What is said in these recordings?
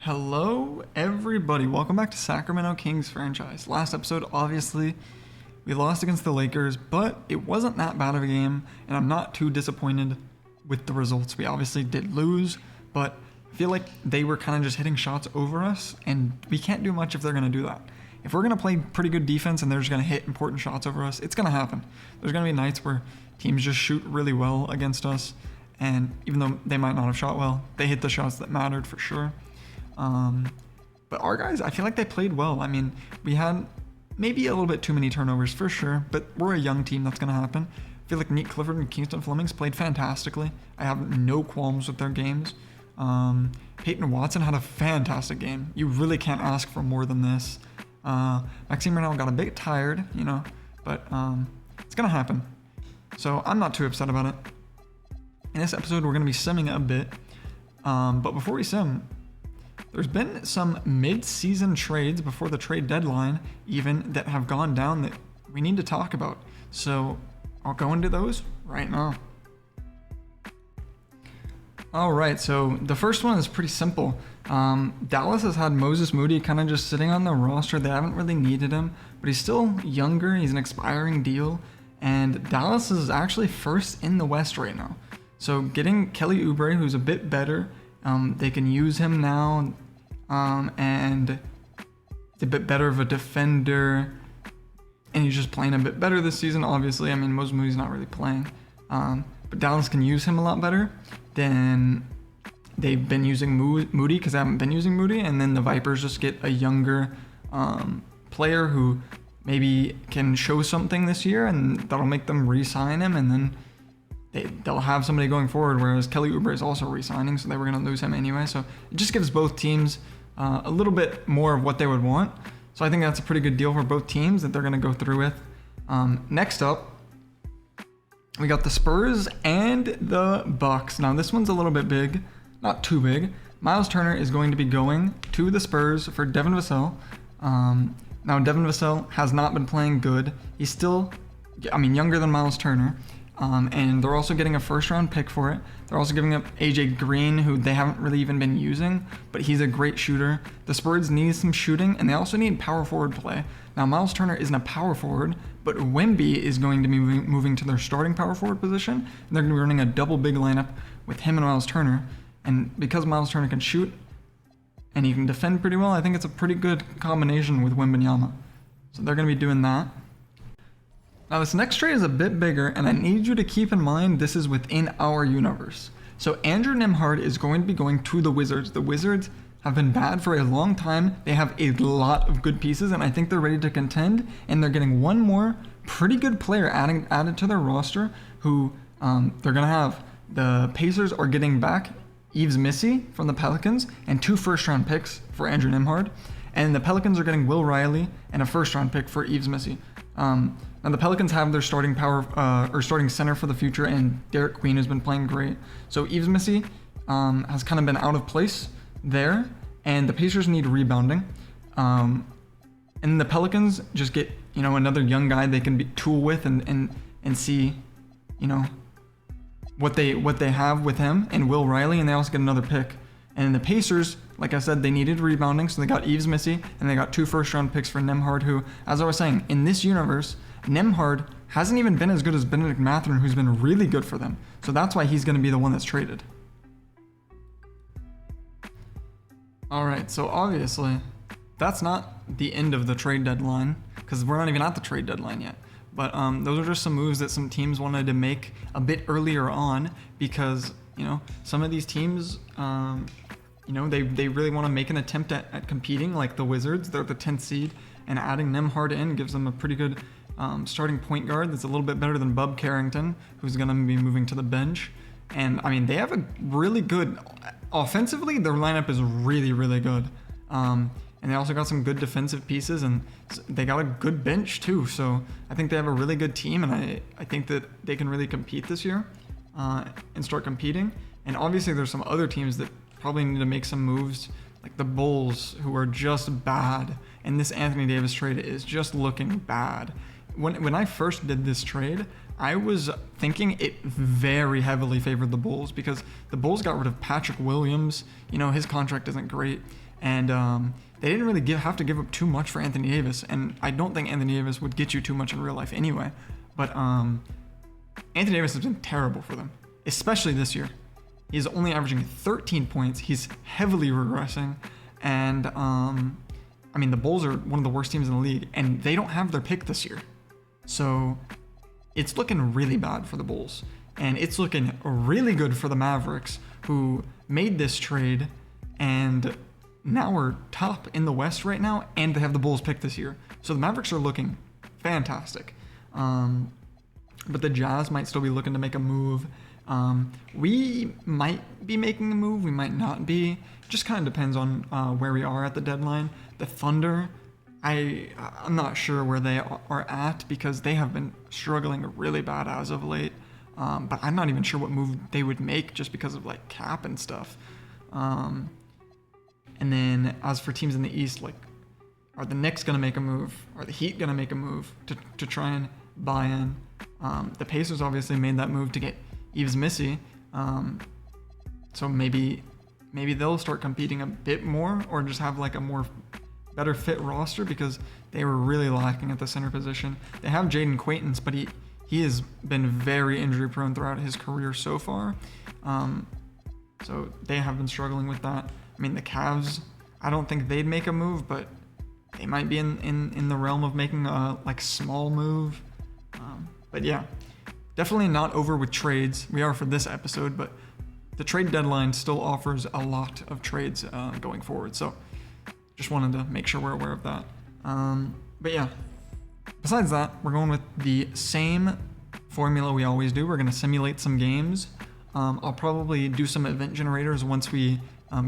Hello, everybody. Welcome back to Sacramento Kings franchise. Last episode, obviously, we lost against the Lakers, but it wasn't that bad of a game, and I'm not too disappointed with the results. We obviously did lose, but I feel like they were kind of just hitting shots over us, and we can't do much if they're going to do that. If we're going to play pretty good defense and they're just going to hit important shots over us, it's going to happen. There's going to be nights where teams just shoot really well against us, and even though they might not have shot well, they hit the shots that mattered for sure. But our guys, I feel like they played well. I mean, we had maybe a little bit too many turnovers for sure, but we're a young team. That's going to happen. I feel like Nick Clifford and Kingston Flemings played fantastically. I have no qualms with their games. Peyton Watson had a fantastic game. You really can't ask for more than this. Maxime Renal got a bit tired, but it's going to happen. So I'm not too upset about it. In this episode, we're going to be simming a bit. But before we sim, there's been some mid-season trades before the trade deadline even that have gone down that we need to talk about. So I'll go into those right now. All right, so the first one is pretty simple. Dallas has had Moses Moody kind of just sitting on the roster. They haven't really needed him, but he's still younger. He's an expiring deal, and Dallas is actually first in the West right now. So getting Kelly Oubre, who's a bit better, they can use him now, and it's a bit better of a defender, and he's just playing a bit better this season, obviously. I mean, Moses Moody's not really playing, but Dallas can use him a lot better than they've been using Moody, because they haven't been using Moody, and then the Vipers just get a younger player who maybe can show something this year, and that'll make them re-sign him, and then they'll have somebody going forward, whereas Kelly Oubre is also re-signing, so they were going to lose him anyway. So it just gives both teams a little bit more of what they would want. So I think that's a pretty good deal for both teams that they're going to go through with. Next up, we got the Spurs and the Bucks. Now this one's a little bit big, not too big. Miles Turner is going to be going to the Spurs for Devin Vassell. Now Devin Vassell has not been playing good. He's still, younger than Miles Turner. And they're also getting a first-round pick for it. They're also giving up AJ Green, who they haven't really even been using, but he's a great shooter. The Spurs need some shooting, and they also need power forward play. Now, Miles Turner isn't a power forward, but Wemby is going to be moving to their starting power forward position, and they're going to be running a double big lineup with him and Miles Turner. And because Miles Turner can shoot and he can defend pretty well, I think it's a pretty good combination with Wembanyama. So they're going to be doing that. Now this next trade is a bit bigger, and I need you to keep in mind this is within our universe. So Andrew Nembhard is going to be going to the Wizards. The Wizards have been bad for a long time. They have a lot of good pieces, and I think they're ready to contend, and they're getting one more pretty good player added to their roster who they're going to have. The Pacers are getting back Yves Missy from the Pelicans and 2 first-round picks for Andrew Nembhard, and the Pelicans are getting Will Riley and a first-round pick for Yves Missy. Now the Pelicans have their starting starting center for the future, and Derek Queen has been playing great. So Yves Missy has kind of been out of place there, and the Pacers need rebounding. And the Pelicans just get another young guy they can tool with and see what they have with him and Will Riley, and they also get another pick. And the Pacers, like I said, they needed rebounding, so they got Yves Missy, and they got 2 first-round picks for Nembhard, who, as I was saying, in this universe, Nembhard hasn't even been as good as Benedict Mathurin, who's been really good for them. So that's why he's going to be the one that's traded. All right, so obviously, that's not the end of the trade deadline, because we're not even at the trade deadline yet. But those are just some moves that some teams wanted to make a bit earlier on, because some of these teams, they really want to make an attempt at competing, like the Wizards. They're the 10th seed, and adding Nembhard in gives them a pretty good starting point guard that's a little bit better than Bub Carrington, who's going to be moving to the bench. And they have a really good, offensively, their lineup is really, really good. And they also got some good defensive pieces, and they got a good bench too. So I think they have a really good team, and I think that they can really compete this year and start competing. And obviously there's some other teams that probably need to make some moves, like the Bulls, who are just bad. And this Anthony Davis trade is just looking bad. When I first did this trade, I was thinking it very heavily favored the Bulls because the Bulls got rid of Patrick Williams. You know, his contract isn't great. And they didn't really have to give up too much for Anthony Davis. And I don't think Anthony Davis would get you too much in real life anyway. But Anthony Davis has been terrible for them, especially this year. He's only averaging 13 points. He's heavily regressing. And, I mean, the Bulls are one of the worst teams in the league, and they don't have their pick this year. So it's looking really bad for the Bulls. And it's looking really good for the Mavericks, who made this trade and now are top in the West right now, and they have the Bulls pick this year. So the Mavericks are looking fantastic. But the Jazz might still be looking to make a move. We might be making a move, we might not be. Just kind of depends on where we are at the deadline. The Thunder, I'm not sure where they are at because they have been struggling really bad as of late. But I'm not even sure what move they would make just because of like cap and stuff. And then as for teams in the East, like, are the Knicks going to make a move? Are the Heat going to make a move to try and buy in? The Pacers obviously made that move to get Yves Missy. So maybe they'll start competing a bit more or just have like a more better fit roster because they were really lacking at the center position. They have Jaden Quaintance, but he has been very injury prone throughout his career so far. So they have been struggling with that. I mean, the Cavs, I don't think they'd make a move, but they might be in the realm of making a like small move. But yeah, definitely not over with trades. We are for this episode, but the trade deadline still offers a lot of trades going forward. So just wanted to make sure we're aware of that. But yeah, besides that, we're going with the same formula we always do. We're going to simulate some games. I'll probably do some event generators once we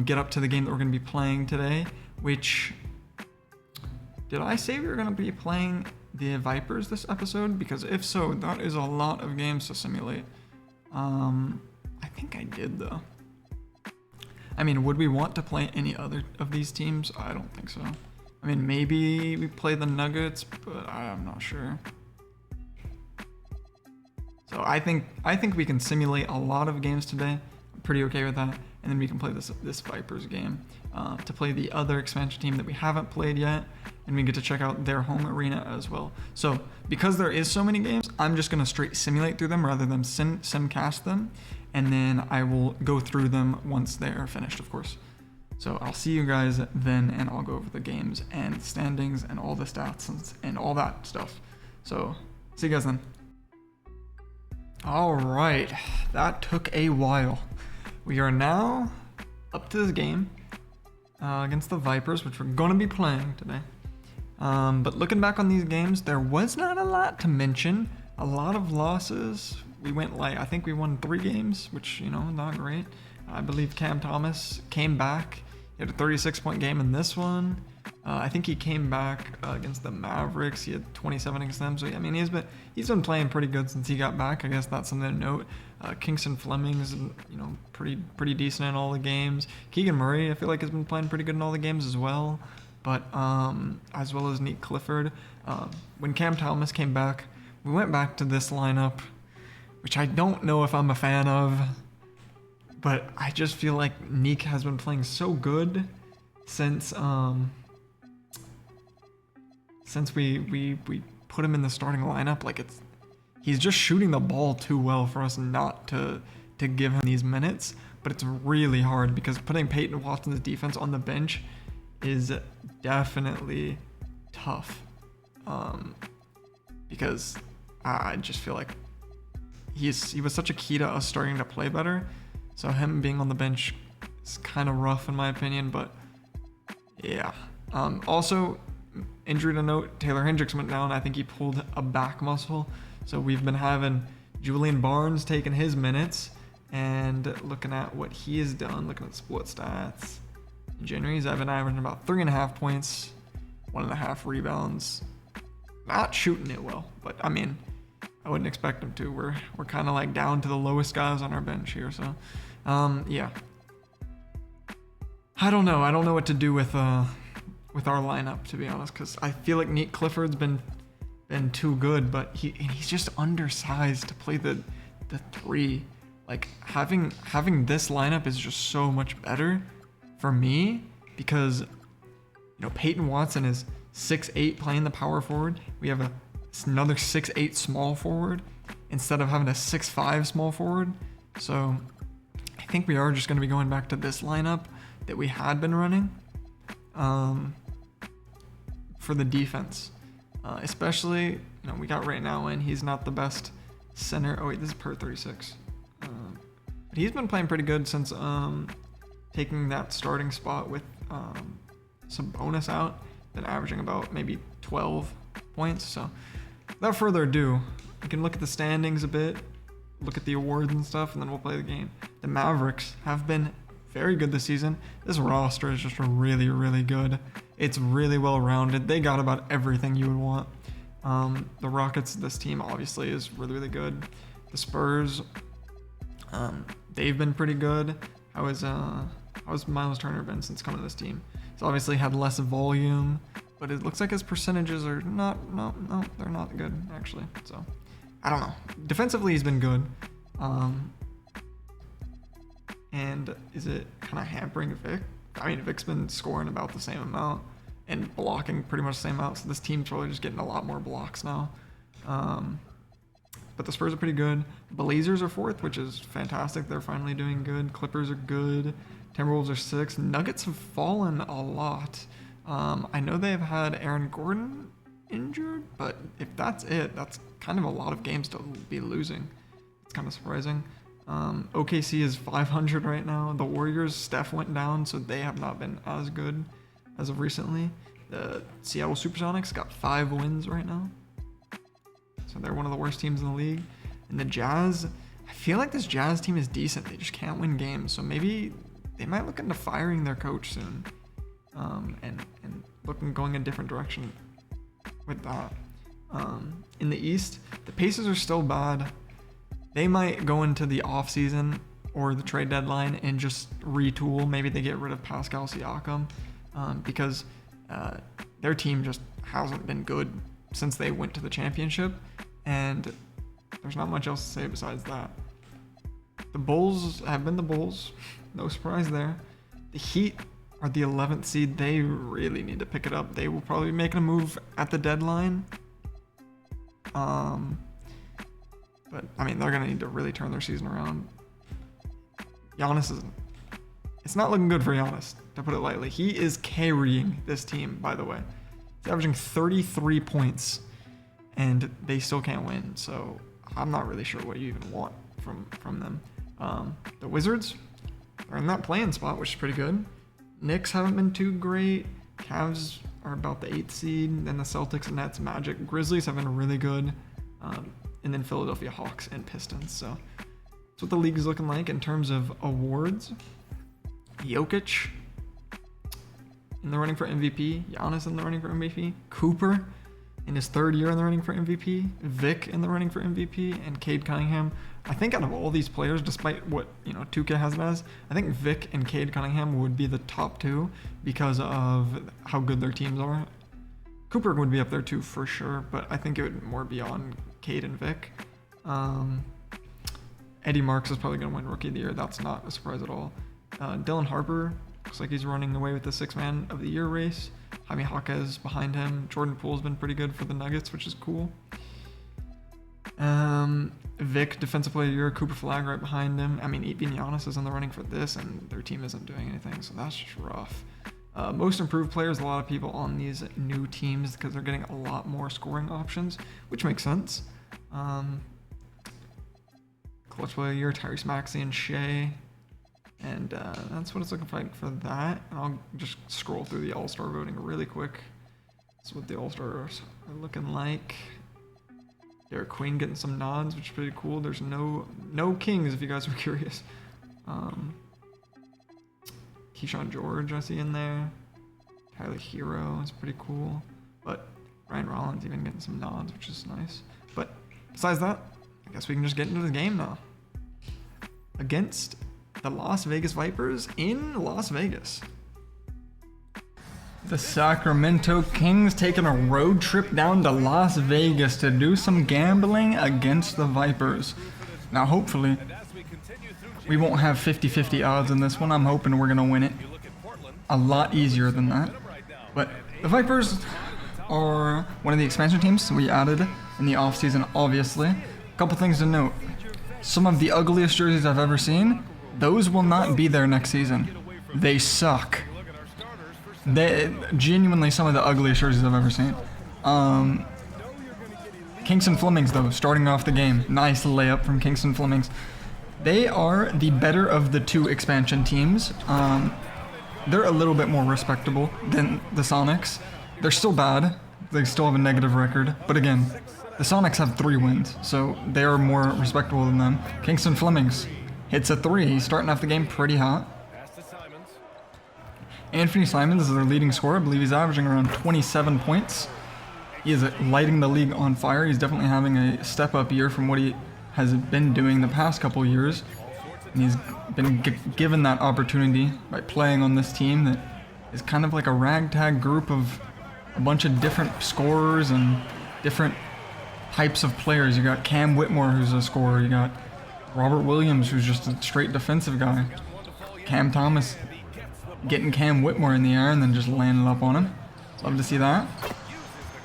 get up to the game that we're going to be playing today, which, did I say we were going to be playing the Vipers this episode? Because if so, that is a lot of games to simulate. I think I did though. I mean, would we want to play any other of these teams? I don't think so. I mean, maybe we play the Nuggets, but I'm not sure. So I think we can simulate a lot of games today. I'm pretty okay with that. And then we can play this Vipers game to play the other expansion team that we haven't played yet, and we get to check out their home arena as well. So because there is so many games, I'm just gonna straight simulate through them rather than simcast them, and then I will go through them once they are finished, of course. So I'll see you guys then, and I'll go over the games and standings and all the stats and all that stuff. So see you guys then. All right, that took a while. We are now up to this game against the Vipers, which we're going to be playing today. But looking back on these games, there was not a lot to mention. A lot of losses. We went I think we won 3 games, which, you know, not great. I believe Cam Thomas came back. He had a 36-point game in this one. I think he came back against the Mavericks. He had 27 against them. So, I mean, he's been playing pretty good since he got back. I guess that's something to note. Kingston Fleming's, you know, pretty decent in all the games. Keegan Murray, I feel like, has been playing pretty good in all the games as well. But as well as Nick Clifford. When Cam Thomas came back, we went back to this lineup, which I don't know if I'm a fan of. But I just feel like Nick has been playing so good since we put him in the starting lineup. Like, he's just shooting the ball too well for us not to give him these minutes. But it's really hard because putting Peyton Watson's defense on the bench is definitely tough. Because I just feel like he was such a key to us starting to play better. So him being on the bench is kind of rough in my opinion, but yeah. Also, injury to note, Taylor Hendricks went down. I think he pulled a back muscle. So we've been having Julian Barnes taking his minutes and looking at what he has done, looking at split stats. In January, he's been averaging about 3.5 points, 1.5 rebounds. Not shooting it well, but I mean, I wouldn't expect him to. We're kind of like down to the lowest guys on our bench here, so yeah. I don't know what to do with our lineup, to be honest, because I feel like Nick Clifford's been been too good, but he's just undersized to play the three. Like having this lineup is just so much better for me because Peyton Watson is 6'8" playing the power forward. We have another 6'8" small forward instead of having a 6'5" small forward. So I think we are just going to be going back to this lineup that we had been running for the defense. Especially, we got right now in. He's not the best center. Oh wait, this is per 36. But he's been playing pretty good since taking that starting spot with some bonus out. Been averaging about maybe 12 points. So without further ado, we can look at the standings a bit, look at the awards and stuff, and then we'll play the game. The Mavericks have been very good this season. This roster is just really, really good. It's really well rounded. They got about everything you would want. The Rockets, this team obviously is really, really good. The Spurs, they've been pretty good. How's Miles Turner been since coming to this team? He's obviously had less volume, but it looks like his percentages are no, they're not good actually. So I don't know. Defensively, he's been good. And is it kind of hampering Vic? I mean, Vic's been scoring about the same amount and blocking pretty much the same amount. So this team's probably just getting a lot more blocks now. But the Spurs are pretty good. Blazers are 4th, which is fantastic. They're finally doing good. Clippers are good. Timberwolves are 6th. Nuggets have fallen a lot. I know they've had Aaron Gordon injured, but if that's it, that's kind of a lot of games to be losing. It's kind of surprising. OKC is 500 right now. The Warriors, Steph went down, so they have not been as good as of recently. The Seattle Supersonics got 5 wins right now. So they're one of the worst teams in the league. And the Jazz, I feel like this Jazz team is decent. They just can't win games. So maybe they might look into firing their coach soon. And going a different direction with that. In the East, the Pacers are still bad. They might go into the offseason or the trade deadline and just retool. Maybe they get rid of Pascal Siakam because their team just hasn't been good since they went to the championship. And there's not much else to say besides that. The Bulls have been the Bulls. No surprise there. The Heat are the 11th seed. They really need to pick it up. They will probably be making a move at the deadline. But, I mean, they're going to need to really turn their season around. It's not looking good for Giannis, to put it lightly. He is carrying this team, by the way. He's averaging 33 points, and they still can't win. So I'm not really sure what you even want from them. The Wizards are in that play-in spot, which is pretty good. Knicks haven't been too great. Cavs are about the 8th seed. Then the Celtics, Nets, Magic. Grizzlies have been really good. And then Philadelphia Hawks and Pistons. So that's what the league is looking like in terms of awards. Jokic in the running for MVP. Giannis in the running for MVP. Cooper in his 3rd year in the running for MVP. Vic in the running for MVP. And Cade Cunningham. I think out of all these players, despite what 2K has it as, I think Vic and Cade Cunningham would be the top 2 because of how good their teams are. Cooper would be up there too for sure, but I think it would more be on Cade and Vic. Eddie Marks is probably going to win Rookie of the Year. That's not a surprise at all. Dylan Harper looks like he's running away with the 6th Man of the Year race. Jaime Jaquez behind him. Jordan Poole's been pretty good for the Nuggets, which is cool. Vic, Defensive Player of the Year. Cooper Flag right behind him. I mean, even Giannis is in the running for this, and their team isn't doing anything, so that's just rough. Most improved players, a lot of people on these new teams because they're getting a lot more scoring options, which makes sense. Clutch Player of the Year, Tyrese Maxey and Shea. And that's what it's looking like for that. And I'll just scroll through the All-Star voting really quick. That's what the All-Stars are looking like. Derek Queen getting some nods, which is pretty cool. There's no Kings, if you guys were curious. Keyshawn George I see in there. Tyler Hero is pretty cool. But Ryan Rollins even getting some nods, which is nice. But besides that, I guess we can just get into the game now. Against the Las Vegas Vipers in Las Vegas. The Sacramento Kings taking a road trip down to Las Vegas to do some gambling against the Vipers. Now hopefully we won't have 50-50 odds in this one. I'm hoping we're going to win it a lot easier than that. But the Vipers are one of the expansion teams we added in the offseason, obviously. A couple things to note. Some of the ugliest jerseys I've ever seen, those will not be there next season. They suck. They genuinely some of the ugliest jerseys I've ever seen. Kingston Flemings, though, starting off the game. Nice layup from Kingston Flemings. They are the better of the two expansion teams. They're a little bit more respectable than the Sonics. They're still bad. They still have a negative record. But again, the Sonics have 3 wins, so they are more respectable than them. Kingston Flemings hits a 3. He's starting off the game pretty hot. Anthony Simons is their leading scorer. I believe he's averaging around 27 points. He is lighting the league on fire. He's definitely having a step-up year from what he has been doing the past couple years. And he's been given that opportunity by playing on this team that is kind of like a ragtag group of a bunch of different scorers and different types of players. You got Cam Whitmore, who's a scorer. You got Robert Williams, who's just a straight defensive guy. Cam Thomas getting Cam Whitmore in the air and then just landing up on him. Love to see that.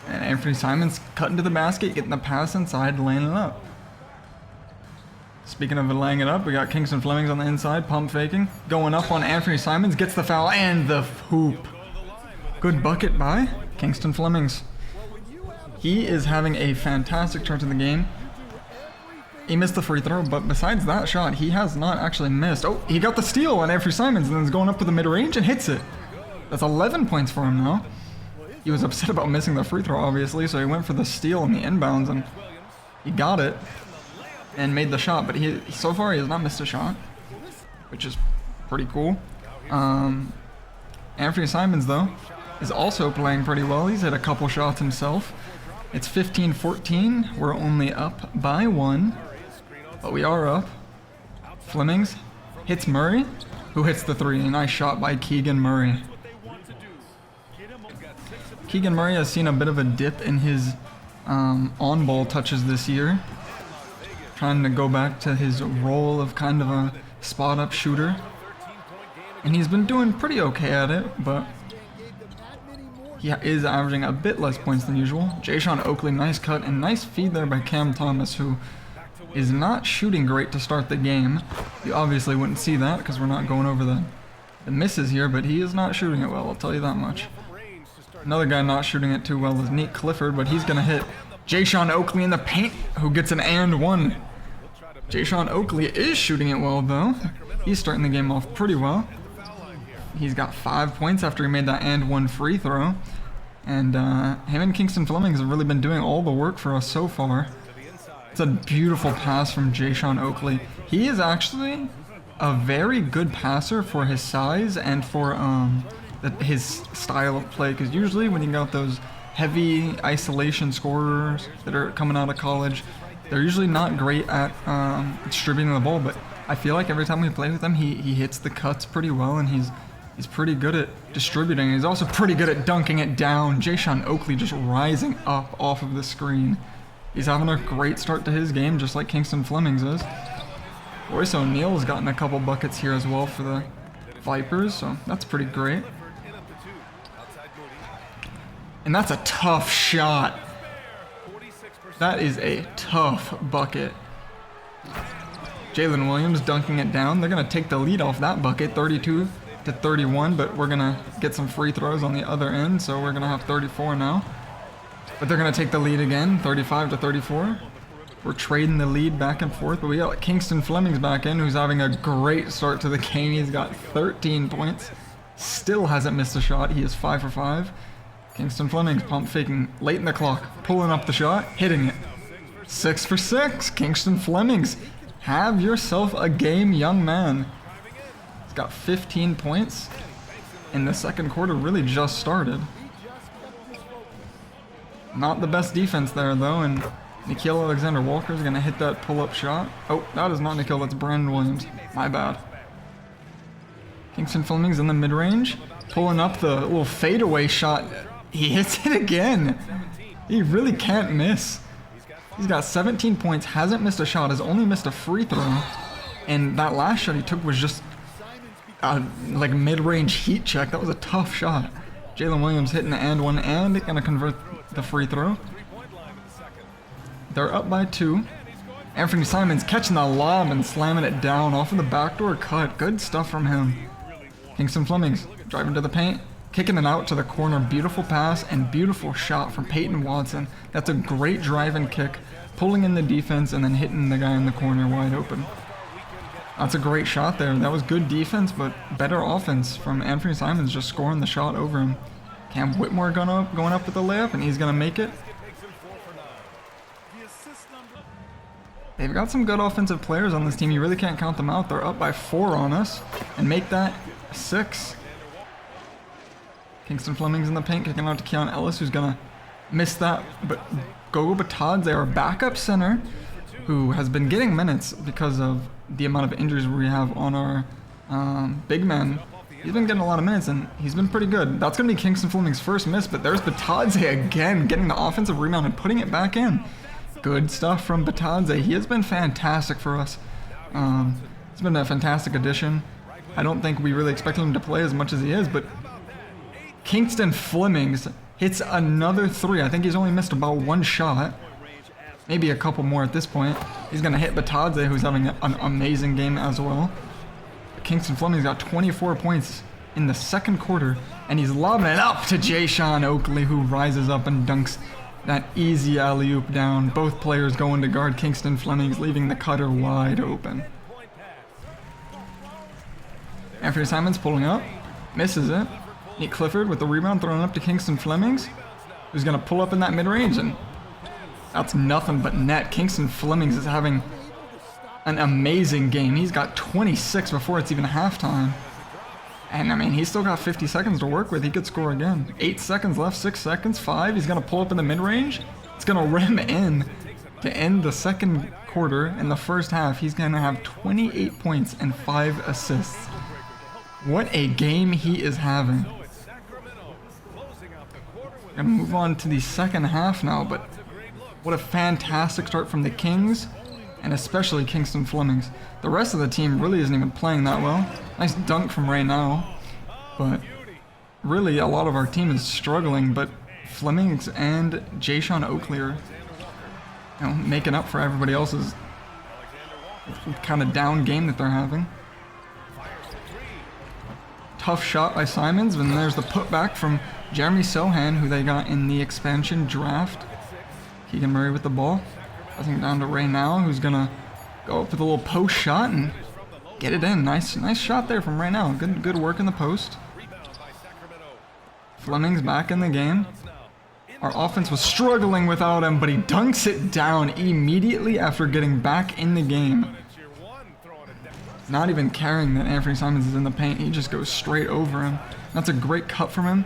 And Anthony Simons cutting to the basket, getting the pass inside, laying it up. Speaking of laying it up, we got Kingston Flemings on the inside, pump faking. Going up on Anthony Simons, gets the foul and the hoop. Good bucket by Kingston Flemings. He is having a fantastic start to the game. He missed the free throw, but besides that shot, he has not actually missed. Oh, he got the steal on Anthony Simons and then is going up to the mid-range and hits it. That's 11 points for him now. He was upset about missing the free throw, obviously, so he went for the steal in the inbounds and he got it and made the shot. But so far he has not missed a shot, which is pretty cool. Anthony Simons, though, is also playing pretty well. He's hit a couple shots himself. It's 15-14. We're only up by 1. But we are up. Flemings hits Murray, who hits the 3. Nice shot by Keegan Murray. Keegan Murray has seen a bit of a dip in his on-ball touches this year. Trying to go back to his role of kind of a spot-up shooter. And he's been doing pretty okay at it, but he is averaging a bit less points than usual. Jayshawn Oakley, nice cut and nice feed there by Cam Thomas, who is not shooting great to start the game. You obviously wouldn't see that because we're not going over the misses here, but he is not shooting it well, I'll tell you that much. Another guy not shooting it too well is Nate Clifford, but he's going to hit Jayshawn Oakley in the paint, who gets an and 1. Jayshawn Oakley is shooting it well, though. He's starting the game off pretty well. He's got 5 points after he made that and 1 free throw. And him and Kingston Flemings have really been doing all the work for us so far. It's a beautiful pass from Jayshawn Oakley. He is actually a very good passer for his size and for his style of play. Because usually when you got those heavy isolation scorers that are coming out of college, they're usually not great at distributing the ball. But I feel like every time we play with him, he hits the cuts pretty well, and he's pretty good at distributing. He's also pretty good at dunking it down. Jayshawn Oakley just rising up off of the screen. He's having a great start to his game, just like Kingston Flemings is. Royce O'Neal's gotten a couple buckets here as well for the Vipers, so that's pretty great. And that's a tough shot. That is a tough bucket. Jalen Williams dunking it down. They're going to take the lead off that bucket, 32-31, but we're going to get some free throws on the other end, so we're going to have 34 now. But they're going to take the lead again, 35-34. We're trading the lead back and forth, but we got Kingston Flemings back in, who's having a great start to the game. He's got 13 points. Still hasn't missed a shot. He is 5 for 5. Kingston Flemings pump faking late in the clock, pulling up the shot, hitting it. 6 for 6. Kingston Flemings, have yourself a game, young man. He's got 15 points, and the second quarter really just started. Not the best defense there, though, and Nikhil Alexander-Walker is going to hit that pull-up shot. Oh, that is not Nikhil, that's Brandon Williams. My bad. Kingston Flemings in the mid-range. pulling up the little fadeaway shot. He hits it again. He really can't miss. He's got 17 points, hasn't missed a shot, has only missed a free throw. And that last shot he took was just like a mid-range heat check. That was a tough shot. Jalen Williams hitting the and one and gonna convert the free throw. They're up by 2. Anthony Simons catching the lob and slamming it down off of the backdoor cut. Good stuff from him. Kingston Flemings driving to the paint, kicking it out to the corner. Beautiful pass and beautiful shot from Peyton Watson. That's a great drive and kick, pulling in the defense and then hitting the guy in the corner wide open. That's a great shot there. That was good defense, but better offense from Anthony Simons, just scoring the shot over him. Cam Whitmore going up with the layup, and he's going to make it. They've got some good offensive players on this team. You really can't count them out. They're up by 4 on us and make that 6. Kingston Flemings in the paint, kicking out to Keon Ellis, who's going to miss that. But Gogo Batadze, our backup center, who has been getting minutes because of the amount of injuries we have on our big man. He's been getting a lot of minutes, and he's been pretty good. That's going to be Kingston Fleming's first miss, but there's Batadze again, getting the offensive rebound and putting it back in. Good stuff from Batadze. He has been fantastic for us. It's been a fantastic addition. I don't think we really expected him to play as much as he is, but Kingston Flemings hits another 3. I think he's only missed about 1 shot. Maybe a couple more at this point. He's going to hit Batadze, who's having an amazing game as well. Kingston Flemings got 24 points in the second quarter, and he's lobbing it up to Jay-Sean Oakley, who rises up and dunks that easy alley-oop down. Both players going to guard Kingston Flemings, leaving the cutter wide open. Anthony Simons pulling up, misses it. Nate Clifford with the rebound, throwing up to Kingston Flemings, who's going to pull up in that mid-range, and that's nothing but net. Kingston Flemings is having an amazing game. He's got 26 before it's even halftime. And I mean, he's still got 50 seconds to work with. He could score again. 8 seconds left, 6 seconds, 5. He's going to pull up in the mid-range. It's going to rim in to end the second quarter. In the first half, he's going to have 28 points and 5 assists. What a game he is having. Going to move on to the second half now, but what a fantastic start from the Kings, and especially Kingston Flemings. The rest of the team really isn't even playing that well. Nice dunk from right now, but really a lot of our team is struggling, but Flemings and Jay-Sean Oakley are making up for everybody else's kind of down game that they're having. Tough shot by Simons, and there's the putback from Jeremy Sohan, who they got in the expansion draft. Keegan Murray with the ball. Passing down to Ray now, who's going to go up with a little post shot and get it in. Nice shot there from Ray now. Good work in the post. Fleming's back in the game. Our offense was struggling without him, but he dunks it down immediately after getting back in the game. Not even caring that Anthony Simons is in the paint. He just goes straight over him. That's a great cut from him.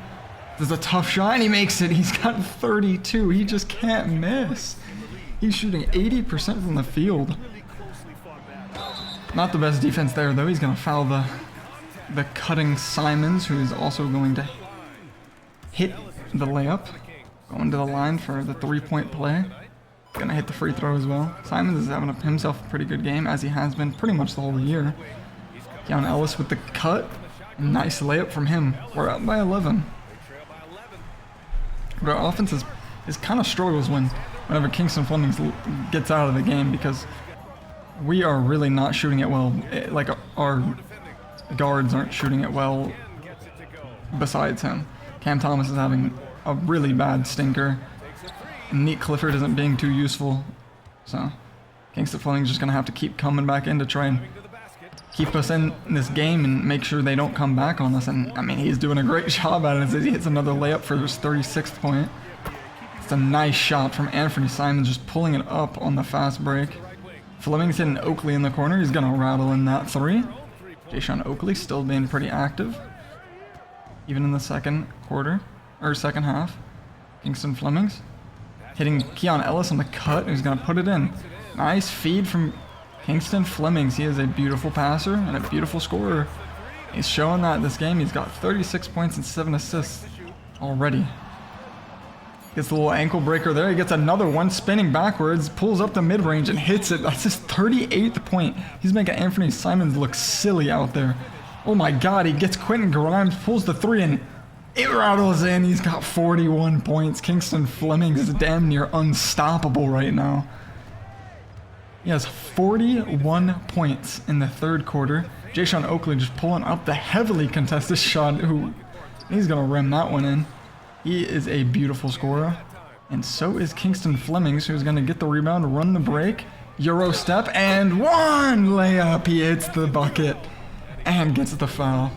There's a tough shot, and he makes it. He's got 32. He just can't miss. He's shooting 80% from the field. Not the best defense there, though. He's going to foul the cutting Simons, who is also going to hit the layup. Going to the line for the three-point play. Going to hit the free throw as well. Simons is having himself a pretty good game, as he has been pretty much the whole year. Keon Ellis with the cut. Nice layup from him. We're up by 11. But our offense is kind of struggles whenever Kingston Flemings gets out of the game, because we are really not shooting it well. Like, our guards aren't shooting it well besides him. Cam Thomas is having a really bad stinker. And Nate Clifford isn't being too useful. So Kingston Fleming's just going to have to keep coming back in to try and keep us in this game and make sure they don't come back on us. And I mean, he's doing a great job at it as he hits another layup for his 36th point. It's a nice shot from Anthony Simons, just pulling it up on the fast break. Fleming's hitting Oakley in the corner. He's going to rattle in that 3. Jay-Sean Oakley still being pretty active, even in the second quarter, or second half. Kingston Flemings hitting Keon Ellis on the cut, who's going to put it in. Nice feed from Kingston Flemings. He is a beautiful passer and a beautiful scorer. He's showing that this game. He's got 36 points and 7 assists already. Gets the little ankle breaker there. He gets another one, spinning backwards, pulls up the mid-range and hits it. That's his 38th point. He's making Anthony Simons look silly out there. Oh my god, he gets Quentin Grimes, pulls the 3 and it rattles in. He's got 41 points. Kingston Fleming is damn near unstoppable right now. He has 41 points in the third quarter. Jayshawn Oakley just pulling up the heavily contested shot. He's going to rim that one in. He is a beautiful scorer. And so is Kingston Flemings, who's going to get the rebound, run the break, Euro step, and one layup. He hits the bucket and gets the foul.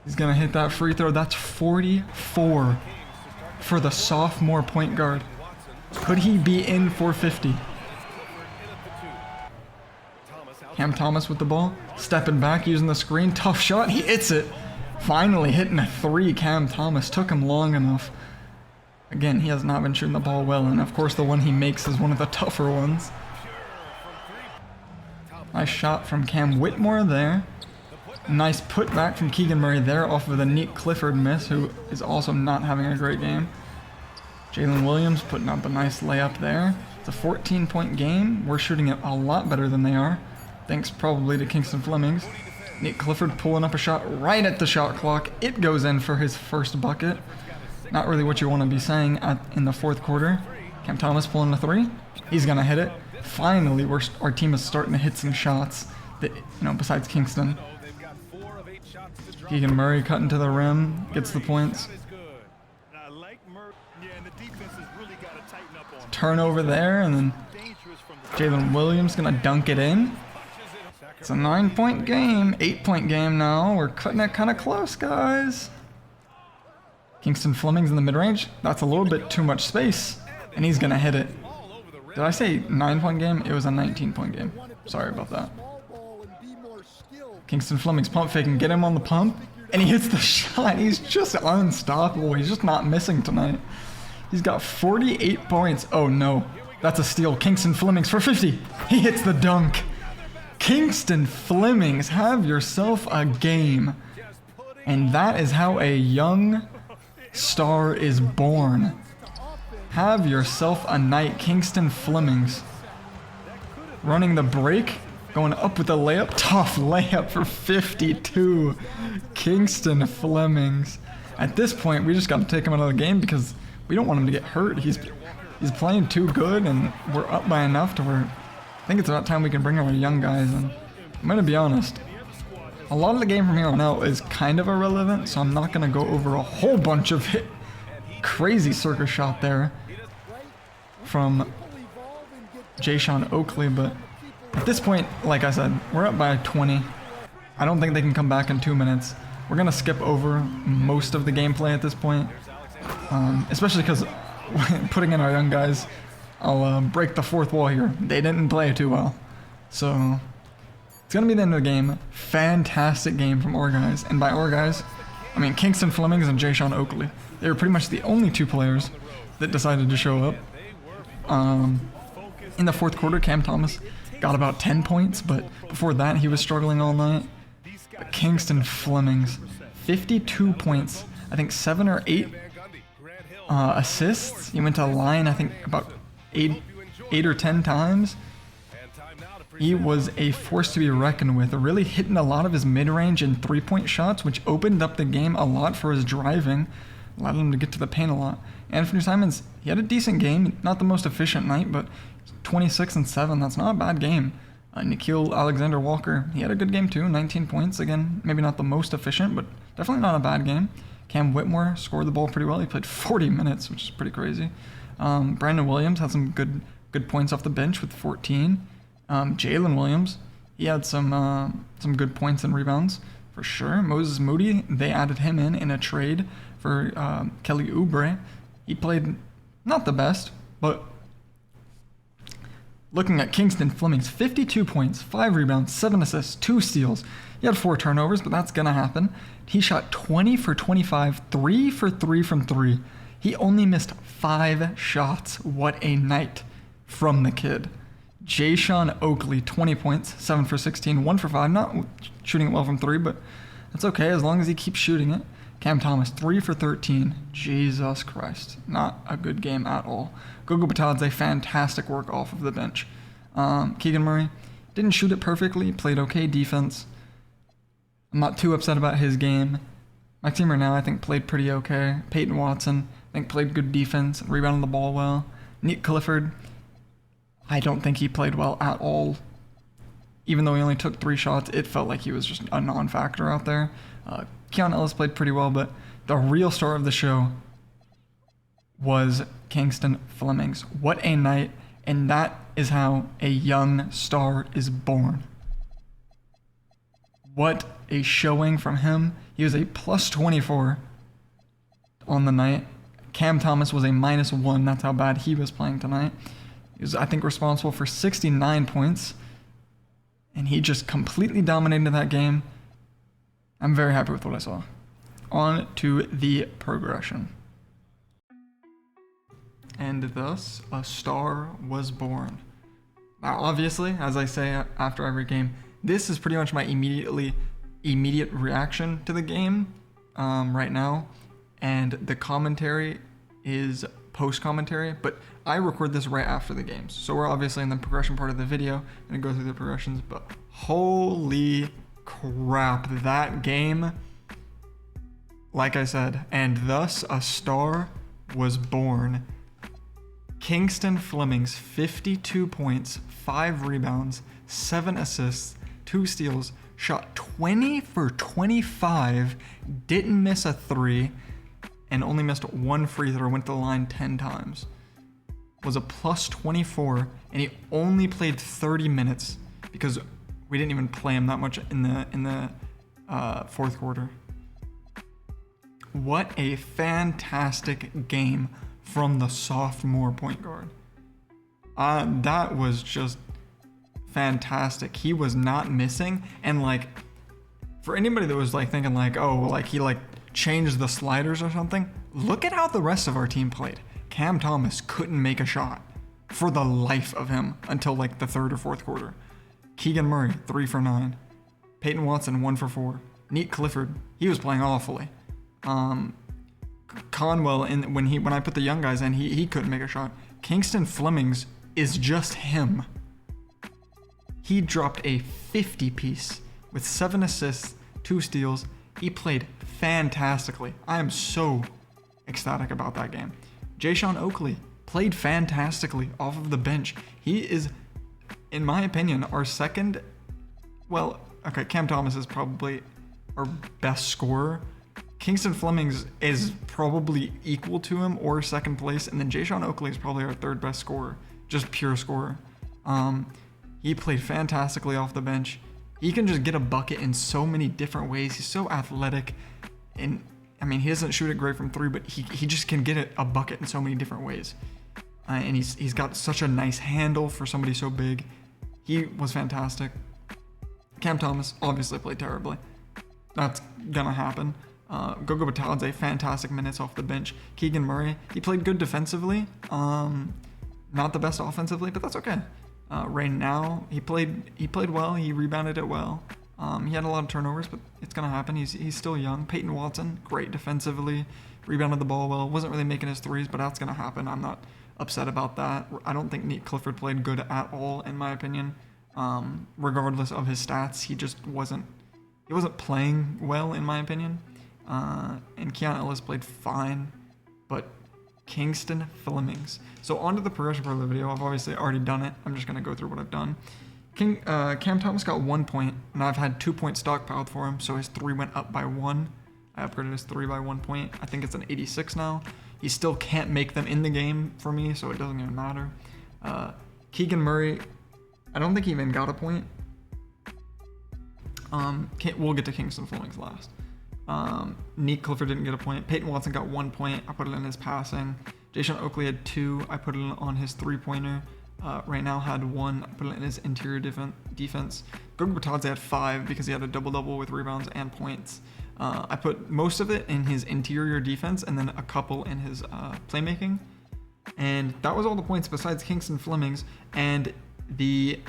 He's going to hit that free throw. That's 44 for the sophomore point guard. Could he be in for 50? Cam Thomas with the ball, stepping back, using the screen. Tough shot. He hits it. Finally hitting a 3, Cam Thomas. Took him long enough. Again, he has not been shooting the ball well, and of course the one he makes is one of the tougher ones. Nice shot from Cam Whitmore there. Nice putback from Keegan Murray there off of the Nick Clifford miss, who is also not having a great game. Jalen Williams putting up a nice layup there. It's a 14-point game. We're shooting it a lot better than they are, thanks probably to Kingston Flemings. Nick Clifford pulling up a shot right at the shot clock. It goes in for his first bucket. Not really what you want to be saying in the fourth quarter. Cam Thomas pulling the 3. He's going to hit it. Finally, our team is starting to hit some shots that, besides Kingston. Keegan Murray cutting to the rim, gets the points. Turnover there, and then Jalen Williams going to dunk it in. It's a 9-point game, 8-point game now. We're cutting it kind of close, guys. Kingston Fleming's in the mid-range. That's a little bit too much space, and he's going to hit it. Did I say 9-point game? It was a 19-point game. Sorry about that. Kingston Fleming's pump faking, get him on the pump, and he hits the shot. He's just unstoppable. He's just not missing tonight. He's got 48 points. Oh no, that's a steal. Kingston Flemings for 50. He hits the dunk. Kingston Flemings, have yourself a game. And that is how a young star is born. Have yourself a night, Kingston Flemings. Running the break, going up with a layup. Tough layup for 52. Kingston Flemings. At this point, we just got to take him out of the game because we don't want him to get hurt. He's playing too good, and we're up by enough to where I think it's about time we can bring our young guys in. I'm going to be honest. A lot of the game from here on out is kind of irrelevant, so I'm not going to go over a whole bunch of it. Crazy circus shot there from Jayshawn Oakley, but at this point, like I said, we're up by 20. I don't think they can come back in 2 minutes. We're going to skip over most of the gameplay at this point, especially because putting in our young guys, I'll break the fourth wall here. They didn't play too well. So it's going to be the end of the game. Fantastic game from our guys. And by our guys, I mean Kingston Flemings and Jayshawn Oakley. They were pretty much the only 2 players that decided to show up. In the fourth quarter, Cam Thomas got about 10 points, but before that, he was struggling all night. But Kingston Flemings, 52 points. I think 7 or 8 assists. He went to the line, I think, about 8 or 10 times. He was a force to be reckoned with, really hitting a lot of his mid-range and 3-point shots, which opened up the game a lot for his driving, allowed him to get to the paint a lot. Anthony Simons, he had a decent game, not the most efficient night, but 26 and 7, that's not a bad game. Nikhil Alexander-Walker, he had a good game too, 19 points. Again, maybe not the most efficient, but definitely not a bad game. Cam Whitmore scored the ball pretty well. He played 40 minutes, which is pretty crazy. Brandon Williams had some good points off the bench with 14. Jalen Williams, he had some good points and rebounds for sure. Moses Moody, they added him in a trade for Kelly Oubre. He played not the best, but looking at Kingston Flemings, 52 points, 5 rebounds, 7 assists, 2 steals. He had 4 turnovers, but that's going to happen. He shot 20 for 25, 3 for 3 from 3. He only missed 5 shots. What a night from the kid. Jayshawn Oakley, 20 points, 7 for 16, 1 for 5. Not shooting it well from 3, but that's okay as long as he keeps shooting it. Cam Thomas, 3 for 13. Jesus Christ. Not a good game at all. Gogo Batadze, fantastic work off of the bench. Keegan Murray didn't shoot it perfectly, played okay defense. I'm not too upset about his game. Maxime Renau, I think, played pretty okay. Peyton Watson, I think, played good defense, rebounded the ball well. Nick Clifford, I don't think he played well at all. Even though he only took 3 shots, it felt like he was just a non-factor out there. Keon Ellis played pretty well, but the real star of the show was Kingston Flemings. What a night, and that is how a young star is born. What a showing from him. He was a plus 24 on the night. Cam Thomas was a -1. That's how bad he was playing tonight. He was, I think, responsible for 69 points, and he just completely dominated that game. I'm very happy with what I saw. On to the progression. And thus, a star was born. Now, obviously, as I say after every game, this is pretty much my immediate reaction to the game right now. And the commentary is post-commentary, but I record this right after the games. So we're obviously in the progression part of the video. I'm going to go through the progressions, but holy crap, that game, like I said, and thus a star was born. Kingston Flemings, 52 points, 5 rebounds, 7 assists, 2 steals, shot 20 for 25, didn't miss a 3, and only missed 1 free throw, went to the line 10 times. Was a plus 24, and he only played 30 minutes because we didn't even play him that much in the fourth quarter. What a fantastic game from the sophomore point guard. That was just fantastic. He was not missing, and like, for anybody that was like thinking like, oh, like he like changed the sliders or something, look at how the rest of our team played. Cam Thomas couldn't make a shot for the life of him until like the third or fourth quarter. Keegan Murray, 3 for 9. Peyton Watson, 1 for 4. Nick Clifford, he was playing awfully. Conwell, when I put the young guys in, he couldn't make a shot. Kingston Flemings is just him. He dropped a 50-piece with 7 assists, 2 steals. He played fantastically. I am so ecstatic about that game. Jayshawn Oakley played fantastically off of the bench. He is, in my opinion, our second, well, okay, Cam Thomas is probably our best scorer. Kingston Flemings is probably equal to him or second place, and then Jayshawn Oakley is probably our third best scorer, just pure scorer. He played fantastically off the bench. He can just get a bucket in so many different ways. He's so athletic, and I mean, he doesn't shoot it great from 3, but he just can get a bucket in so many different ways. And he's got such a nice handle for somebody so big. He was fantastic. Cam Thomas obviously played terribly. That's gonna happen. Gogo Batadze, fantastic minutes off the bench. Keegan Murray, he played good defensively. Not the best offensively, but that's okay. Right now, he played well. He rebounded it well. He had a lot of turnovers, but it's gonna happen. He's still young. Peyton Watson, great defensively, rebounded the ball well. Wasn't really making his threes, but that's gonna happen. I'm not upset about that. I don't think Nick Clifford played good at all, in my opinion. Regardless of his stats, he wasn't playing well, in my opinion. And Keon Ellis played fine, but Kingston Flemings. So on to the progression part of the video. I've obviously already done it. I'm just going to go through what I've done. Cam Thomas got 1 point, and I've had 2 points stockpiled for him, so his 3 went up by 1. I upgraded his 3 by 1 point. I think it's an 86 now. He still can't make them in the game for me, so it doesn't even matter. Keegan Murray, I don't think he even got a point. We'll get to Kingston Flemings last. Nick Clifford didn't get a point. Peyton Watson got 1 point. I put it in his passing. Jayshawn Oakley had 2. I put it on his 3-pointer. Right now had 1. I put it in his interior defense. Gogo Batadze had 5 because he had a double-double with rebounds and points. I put most of it in his interior defense and then a couple in his playmaking. And that was all the points besides Kingston Flemings. And the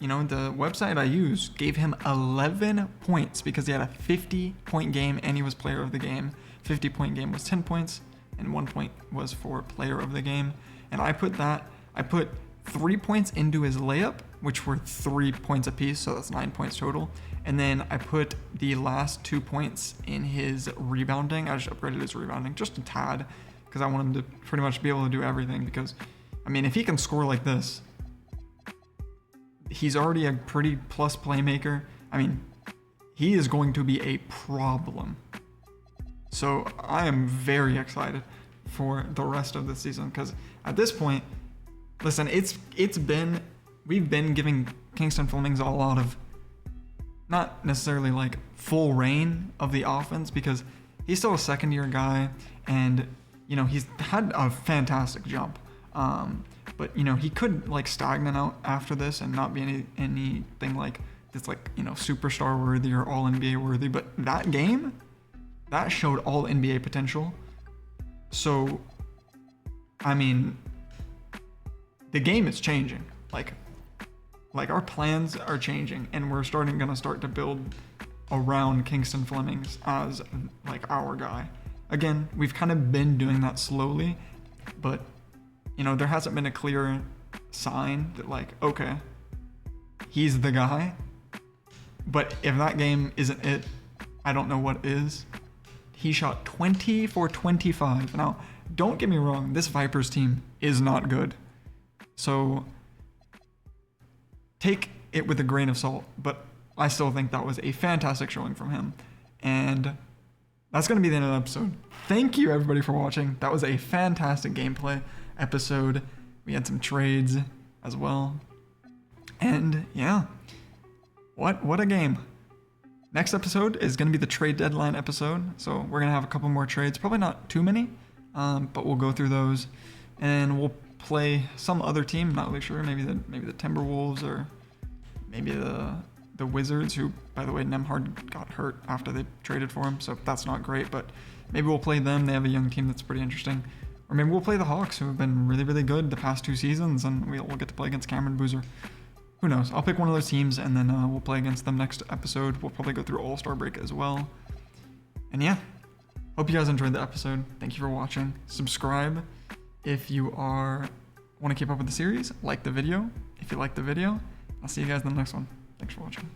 website I use gave him 11 points because he had a 50-point game and he was player of the game. 50-point game was 10 points and 1 point was for player of the game. And I put 3 points into his layup, which were 3 points apiece, so that's 9 points total. And then I put the last 2 points in his rebounding. I just upgraded his rebounding just a tad because I want him to pretty much be able to do everything. Because, I mean, if he can score like this, he's already a pretty plus playmaker. I mean, he is going to be a problem. So I am very excited for the rest of the season because at this point, listen, we've been giving Kingston Flemings a lot of, not necessarily like full reign of the offense because he's still a second-year guy and, he's had a fantastic jump. But, he could like stagnate out after this and not be anything like this, like, superstar worthy or all NBA worthy. But that game, that showed all NBA potential. So, I mean, the game is changing. Like our plans are changing and we're gonna start to build around Kingston Flemings as like our guy. Again, we've kind of been doing that slowly, but there hasn't been a clear sign that like, okay, he's the guy. But if that game isn't it, I don't know what is. He shot 20 for 25. Now, don't get me wrong, this Vipers team is not good. So take it with a grain of salt, but I still think that was a fantastic showing from him. And that's going to be the end of the episode. Thank you everybody for watching. That was a fantastic gameplay episode. We had some trades as well. And yeah, what a game. Next episode is going to be the trade deadline episode. So we're going to have a couple more trades, probably not too many, but we'll go through those and we'll play some other team. Not really sure. Maybe the Timberwolves or maybe the Wizards, who, by the way, Nemhard got hurt after they traded for him, so that's not great, but maybe we'll play them. They have a young team that's pretty interesting. Or maybe we'll play the Hawks, who have been really, really good the past 2 seasons, and we'll get to play against Cameron Boozer. Who knows? I'll pick one of those teams, and then we'll play against them next episode. We'll probably go through All-Star break as well. And yeah, hope you guys enjoyed the episode. Thank you for watching. Subscribe if you want to keep up with the series. Like the video if you like the video. I'll see you guys in the next one. Thanks for watching.